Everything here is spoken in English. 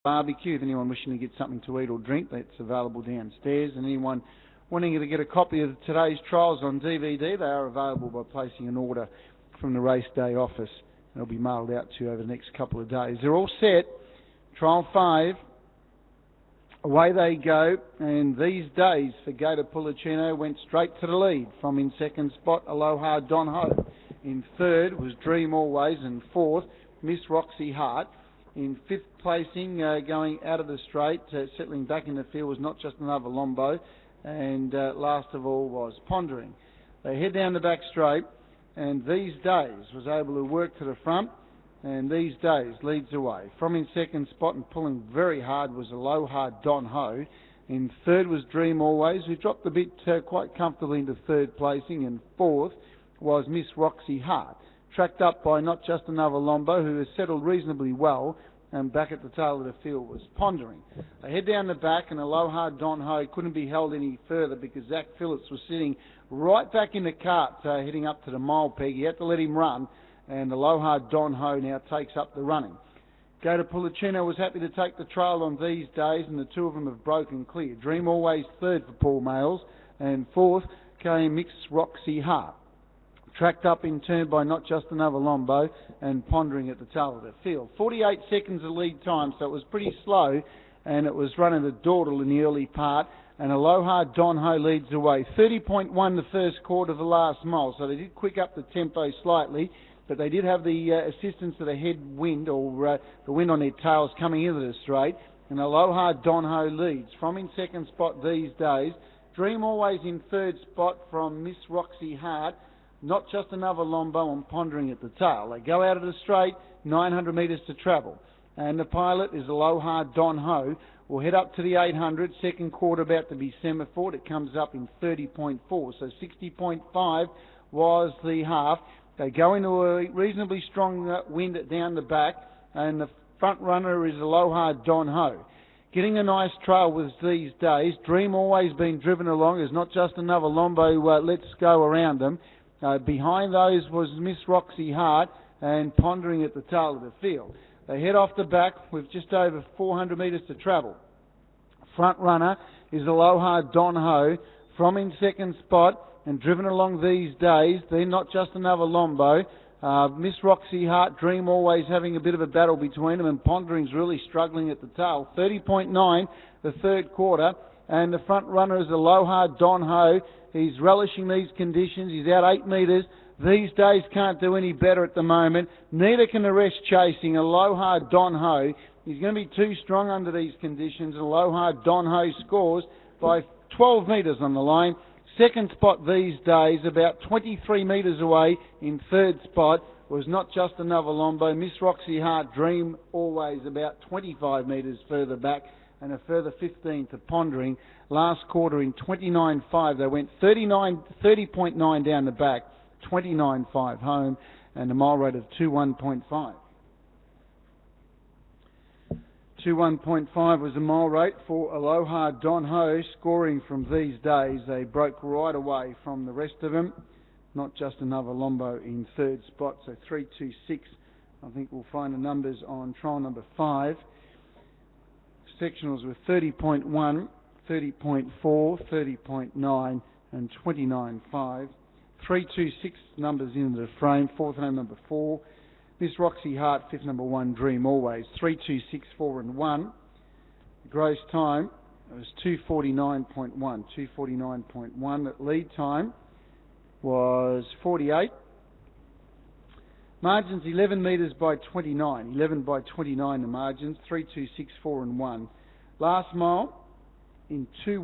barbecue. If anyone wishing to get something to eat or drink, that's available downstairs. And anyone wanting to get a copy of today's trials on DVD, they are available by placing an order from the race day office. It'll be mailed out to you over the next couple of days. They're all set. Trial 5. Away they go, and these days for Gator Pulicino went straight to the lead. From in second spot, Aloha Don Ho. In third was Dream Always, and fourth, Miss Roxy Hart. In fifth placing, going out of the straight, settling back in the field was Not Just Another Lombo, and last of all was Pondering. They head down the back straight, and These Days was able to work to the front, and These Days leads away. From in second spot and pulling very hard was Aloha Don Ho. In third was Dream Always, who dropped a bit quite comfortably into third placing, and fourth was Miss Roxy Hart, tracked up by Not Just Another Lombo, who has settled reasonably well, and back at the tail of the field was Pondering. They head down the back, and Aloha Don Ho couldn't be held any further because Zach Phillips was sitting right back in the cart heading up to the mile peg. He had to let him run, and Aloha Don Ho now takes up the running. Gator Pulicino was happy to take the trail on These Days, and the two of them have broken clear. Dream Always third for Paul Males, and fourth came Miss Roxy Hart, tracked up in turn by Not Just Another Lombo, and Pondering at the tail of the field. 48 seconds of lead time, so it was pretty slow, and it was running the dawdle in the early part, and Aloha Don Ho leads away. 30.1 the first quarter of the last mile, so they did quick up the tempo slightly, but they did have the assistance of the headwind, or the wind on their tails coming into the straight, and Aloha Don Ho leads. From in second spot These Days, Dream Always in third spot from Miss Roxy Hart, Not Just Another Lombo, and Pondering at the tail. They go out of the straight, 900 metres to travel, and the pilot is Aloha Don Ho. We'll head up to the 800, second quarter about to be semaphored. It comes up in 30.4, so 60.5 was the half. They go into a reasonably strong wind down the back, and the front runner is Aloha Don Ho. Getting a nice trail with These Days. Dream Always been driven along. There's Not Just Another Lombo Let's Go around them. Behind those was Miss Roxy Hart, and Pondering at the tail of the field. They head off the back with just over 400 metres to travel. Front runner is Aloha Don Ho. From in second spot and driven along These Days, they're Not Just Another Lombo. Miss Roxy Hart, Dream Always having a bit of a battle between them, and Pondering's really struggling at the tail. 30.9 the third quarter, and the front runner is Aloha Don Ho. He's relishing these conditions. He's out 8 metres. These Days can't do any better at the moment. Neither can the rest chasing. Aloha Don Ho. He's going to be too strong under these conditions. Aloha Don Ho scores by 12 metres on the line. Second spot These Days, about 23 metres away. In third spot was Not Just Another Lombo. Miss Roxy Hart, Dream Always, about 25 metres further back, and a further 15 to Pondering. Last quarter in 29.5, they went 30.9 down the back, 29.5 home, and a mile rate of 21.5. 21.5 was the mile rate for Aloha Don Ho, scoring from These Days. They broke right away from the rest of them. Not Just Another Lombo in third spot, so 3.26. I think we'll find the numbers on trial number 5. Sectionals were 30.1, 30.4, 30.9 and 29.5. 3.26 numbers into the frame. Fourth home number 4. Miss Roxy Hart, fifth number 1, Dream Always. 3.26, 4 and 1. The gross time was 2.49.1. 2.49.1. The lead time was 48. Margins 11 metres by 29. 11 by 29 the margins. 3.26, 4 and 1. Last mile in 2.